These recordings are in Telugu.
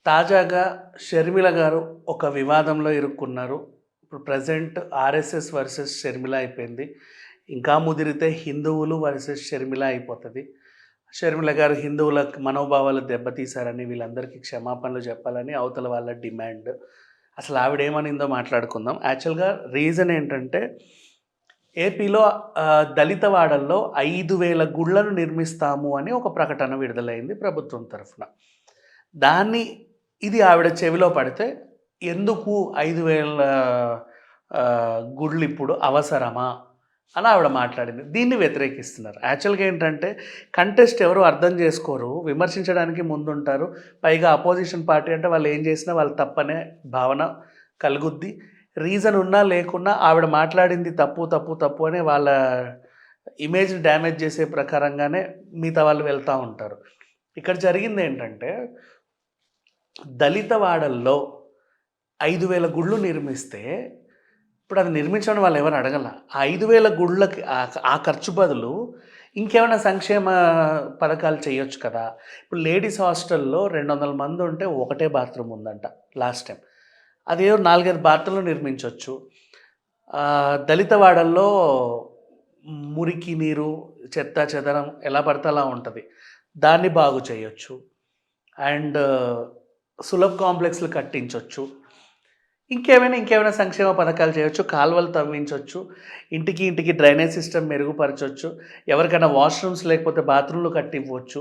తాజాగా షర్మిల గారు ఒక వివాదంలో ఇరుక్కున్నారు. ఇప్పుడు ప్రెజెంట్ ఆర్ఎస్ఎస్ వర్సెస్ షర్మిల అయిపోయింది. ఇంకా ముదిరితే హిందువులు వర్సెస్ షర్మిల అయిపోతది. షర్మిల గారు హిందువుల మనోభావాలు దెబ్బతీశారని, వీళ్ళందరికీ క్షమాపణలు చెప్పాలని అవతల వాళ్ళ డిమాండ్. అసలు ఆవిడేమనిందో మాట్లాడుకుందాం. యాక్చువల్‌గా రీజన్ ఏంటంటే, ఏపీలో దళిత వాడల్లో 5,000 గుళ్ళను నిర్మిస్తాము అని ఒక ప్రకటన విడుదలైంది ప్రభుత్వం తరఫున. దాన్ని ఇది ఆవిడ చెవిలో పడితే, ఎందుకు 5,000 గుడ్లిప్పుడు అవసరమా? అని ఆవిడ మాట్లాడింది. దీన్ని వ్యతిరేకిస్తున్నారు. యాక్చువల్‌గా ఏంటంటే, కంటెస్ట్ ఎవరు అర్థం చేసుకోరు. విమర్శించడానికి ముందుంటారు. పైగా అపోజిషన్ పార్టీ అంటే వాళ్ళు ఏం చేసినా వాళ్ళు తప్పనే భావన కలుగుద్ది. రీజన్ ఉన్నా లేకున్నా ఆవిడ మాట్లాడింది తప్పు, తప్పు, తప్పు అని వాళ్ళ ఇమేజ్‌ని డ్యామేజ్ చేసే ప్రకారంగానే మిగతా వాళ్ళు వెళ్తా ఉంటారు. ఇక్కడ జరిగిందేంటంటే, దళిత వాడల్లో 5,000 గుళ్ళు నిర్మిస్తే, ఇప్పుడు అది నిర్మించమని వాళ్ళు ఎవరు అడగల. ఆ 5,000 గుళ్ళకి ఆ ఖర్చు బదులు ఇంకేమైనా సంక్షేమ పథకాలు చేయొచ్చు కదా! ఇప్పుడు లేడీస్ హాస్టల్‌లో 200 మంది ఉంటే ఒకటే బాత్రూమ్ ఉందంట లాస్ట్ టైం. అదేదో 4, 5 బాత్రూమ్‌లు నిర్మించొచ్చు. దళిత వాడల్లో మురికి నీరు, చెత్తా చెదరం ఎలా పడితే అలా ఉంటది. దాన్ని బాగు చేయొచ్చు. అండ్ సులభ్ కాంప్లెక్స్‌లు కట్టించొచ్చు. ఇంకేమైనా సంక్షేమ పథకాలు చేయొచ్చు. కాలువలు తవ్వించొచ్చు. ఇంటికి డ్రైనేజ్ సిస్టమ్ మెరుగుపరచొచ్చు. ఎవరికైనా వాష్‌రూమ్స్ లేకపోతే బాత్రూమ్‌లు కట్టివ్వచ్చు.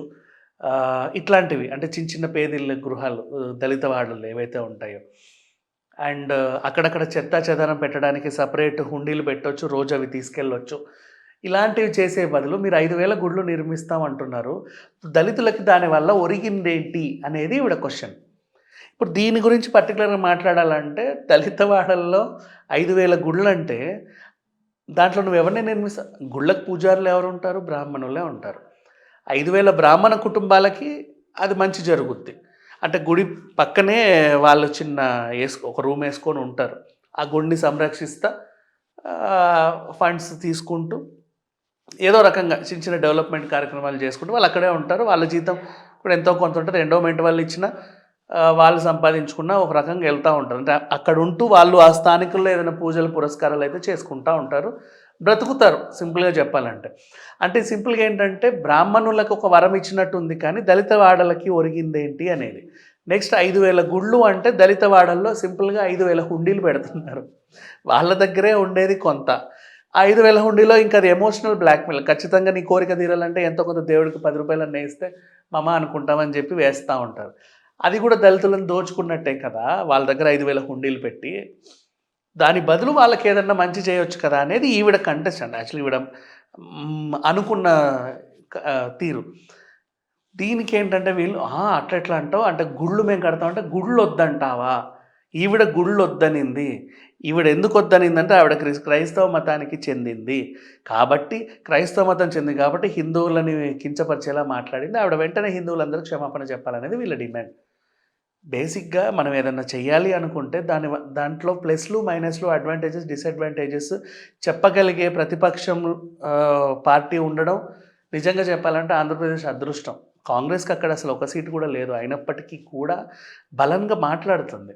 ఇట్లాంటివి అంటే చిన్న పేదిళ్ళ గృహాలు దళిత వాడల్లో ఏవైతే ఉంటాయో. అండ్ అక్కడక్కడ చెత్తా చెదారం పెట్టడానికి సెపరేట్ హుండీలు పెట్టొచ్చు. రోజు అవి తీసుకెళ్ళొచ్చు. ఇలాంటివి చేసే బదులు మీరు 5,000 గుళ్ళు నిర్మిస్తాం అంటున్నారు. దళితులకి దానివల్ల ఒరిగిందేంటి అనేది ఈవిడ క్వెషన్. ఇప్పుడు దీని గురించి పర్టికులర్‌గా మాట్లాడాలంటే, దళిత వాడల్లో 5,000 గుళ్ళంటే దాంట్లో నువ్వెవరిని నిర్మిస్తావు? గుళ్ళకి పూజారులు ఎవరుంటారు? బ్రాహ్మణులే ఉంటారు. 5,000 బ్రాహ్మణ కుటుంబాలకి అది మంచి జరుగుద్ది. అంటే గుడి పక్కనే వాళ్ళు చిన్న ఒక రూమ్ వేసుకొని ఉంటారు. ఆ గుడిని సంరక్షిస్తా ఫండ్స్ తీసుకుంటూ ఏదో రకంగా చిన్న డెవలప్మెంట్ కార్యక్రమాలు చేసుకుంటూ వాళ్ళు అక్కడే ఉంటారు. వాళ్ళ జీతం కూడా ఎంతో కొంత ఉంటుంది. ఎండోమెంట్ వాళ్ళు ఇచ్చిన వాళ్ళు సంపాదించుకున్న ఒక రకంగా వెళ్తూ ఉంటారు. అంటే అక్కడ ఉంటూ వాళ్ళు ఆ స్థానికుల్లో ఏదైనా పూజలు పురస్కారాలు అయితే చేసుకుంటూ ఉంటారు, బ్రతుకుతారు సింపుల్గా చెప్పాలంటే. అంటే సింపుల్గా ఏంటంటే, బ్రాహ్మణులకు ఒక వరం ఇచ్చినట్టు ఉంది, కానీ దళిత వాడలకి ఒరిగిందేంటి అనేది. నెక్స్ట్ 5,000 గుళ్ళు అంటే దళిత వాడల్లో సింపుల్గా 5,000 హుండీలు పెడుతున్నారు. వాళ్ళ దగ్గరే ఉండేది కొంత. ఆ 5,000 హుండీలో ఇంకా అది ఎమోషనల్ బ్లాక్‌మెయిల్. ఖచ్చితంగా నీ కోరిక తీరాలంటే ఎంతో కొంత దేవుడికి 10 రూపాయలన్నా వేస్తే మమ అనుకుంటామని చెప్పి వేస్తూ ఉంటారు. అది కూడా దళితులను దోచుకున్నట్టే కదా! వాళ్ళ దగ్గర 5,000 హుండీలు పెట్టి. దాని బదులు వాళ్ళకి ఏదన్నా మంచి చేయొచ్చు కదా అనేది ఈవిడ కంటెస్ట్ అండి. యాక్చువల్లీ ఈవిడ అనుకున్న తీరు. దీనికేంటంటే వీళ్ళు అట్లా ఎట్లా అంటావు? అంటే గుళ్ళు మేము కడతామంటే గుళ్ళొద్దంటావా? ఈవిడ గుళ్ళొద్దనింది. ఈవిడ ఎందుకు వద్దనిందంటే ఆవిడ క్రైస్తవ మతానికి చెందింది. కాబట్టి క్రైస్తవ మతం చెందింది కాబట్టి హిందువులని కించపరిచేలా మాట్లాడింది. ఆవిడ వెంటనే హిందువులందరూ క్షమాపణ చెప్పాలనేది వీళ్ళ డిమాండ్. బేసిక్‌గా మనం ఏదన్నా చెయ్యాలి అనుకుంటే దాంట్లో ప్లస్‌లు, మైనస్‌లు, అడ్వాంటేజెస్, డిసడ్వాంటేజెస్ చెప్పగలిగే ప్రతిపక్షం పార్టీ ఉండడం నిజంగా చెప్పాలంటే ఆంధ్రప్రదేశ్ అదృష్టం. కాంగ్రెస్‌కి అక్కడ అసలు ఒక సీటు కూడా లేదు. అయినప్పటికీ కూడా బలంగా మాట్లాడుతుంది.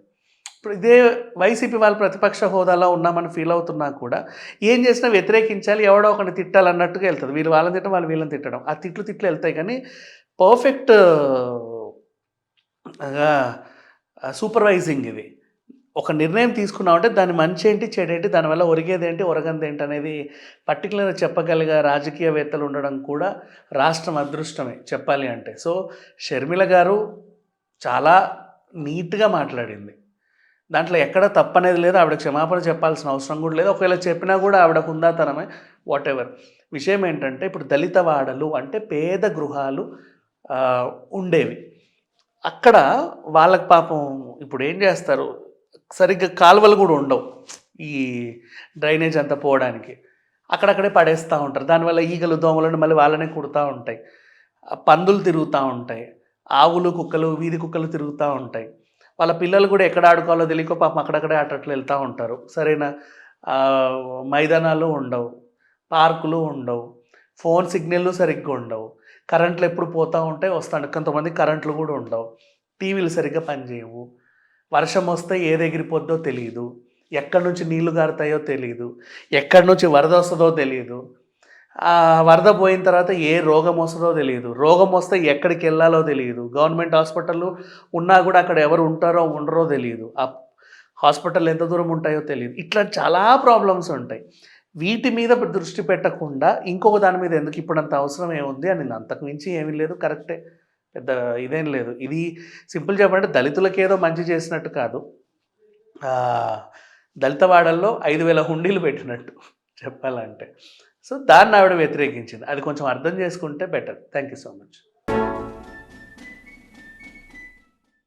ఇప్పుడు ఇదే వైసీపీ వాళ్ళు ప్రతిపక్ష హోదాలో ఉన్నామని ఫీల్ అవుతున్నా కూడా ఏం చేసినా వ్యతిరేకించాలి, ఎవడో ఒకరిని తిట్టాలన్నట్టుగా వెళ్తది. వీళ్ళు వాళ్ళని తిట్టడం, వాళ్ళు వీళ్ళని తిట్టడం. ఆ తిట్లు వెళ్తాయి కానీ పర్ఫెక్ట్ సూపర్వైజింగ్ ఇది. ఒక నిర్ణయం తీసుకున్నామంటే దాని మంచేంటి, చెడేంటి, దానివల్ల ఒరిగేదేంటి, ఒరగందేంటి అనేది పర్టికులర్‌గా చెప్పగలిగే రాజకీయవేత్తలు ఉండడం కూడా రాష్ట్రం అదృష్టమే చెప్పాలి అంటే. సో, షర్మిల గారు చాలా నీట్‌గా మాట్లాడింది. దాంట్లో ఎక్కడ తప్పనేది లేదు. ఆవిడ క్షమాపణ చెప్పాల్సిన అవసరం కూడా లేదు. ఒకవేళ చెప్పినా కూడా ఆవిడకు హుందాతనమే వాటెవర్. విషయం ఏంటంటే, ఇప్పుడు దళిత వాడలు అంటే పేద గృహాలు ఉండేవి. అక్కడ వాళ్ళకి పాపం ఇప్పుడు ఏం చేస్తారు, సరిగ్గా కాలువలు కూడా ఉండవు. ఈ డ్రైనేజ్ అంతా పోవడానికి. అక్కడక్కడే పడేస్తూ ఉంటారు. దానివల్ల ఈగలు, దోమలను మళ్ళీ వాళ్ళనే కుడతా ఉంటాయి. పందులు తిరుగుతూ ఉంటాయి. ఆవులు, కుక్కలు, వీధి కుక్కలు తిరుగుతూ ఉంటాయి. వాళ్ళ పిల్లలు కూడా ఎక్కడ ఆడుకోవాలో తెలియక పాపం అక్కడక్కడే అట్లా వెళ్తూ ఉంటారు. సరైన మైదానాలు ఉండవు, పార్కులు ఉండవు, ఫోన్ సిగ్నల్లు సరిగ్గా ఉండవు, కరెంట్లు ఎప్పుడు పోతూ ఉంటాయి, వస్తాడు. కొంతమంది కరెంట్లు కూడా ఉండవు. టీవీలు సరిగ్గా పనిచేయవు, వర్షం వస్తే ఏది ఎగిరిపోద్దో తెలియదు, ఎక్కడి నుంచి నీళ్లు గారుతాయో తెలియదు, ఎక్కడి నుంచి వరద వస్తుందో తెలియదు, ఆ వరద పోయిన తర్వాత ఏ రోగం వస్తుందో తెలియదు, రోగం వస్తే ఎక్కడికి వెళ్ళాలో తెలియదు, గవర్నమెంట్ హాస్పిటళ్ళు ఉన్నా కూడా అక్కడ ఎవరు ఉంటారో ఉండరో తెలియదు, ఆ హాస్పిటల్ ఎంత దూరం ఉంటాయో తెలియదు. ఇట్లా చాలా ప్రాబ్లమ్స్ ఉంటాయి. వీటి మీద దృష్టి పెట్టకుండా ఇంకొక దాని మీద ఎందుకు ఇప్పుడంత అవసరం ఏముంది అని, అంతకు మించి ఏమీ లేదు, కరెక్టే, పెద్ద ఇదేం లేదు. ఇది సింపుల్ చెప్పాలంటే దళితులకి ఏదో మంచి చేసినట్టు కాదు, దళిత వాడల్లో 5,000 హుండీలు పెట్టినట్టు చెప్పాలంటే. సో దాన్ని ఆవిడ వ్యతిరేకించింది. అది కొంచెం అర్థం చేసుకుంటే better. Thank you so much.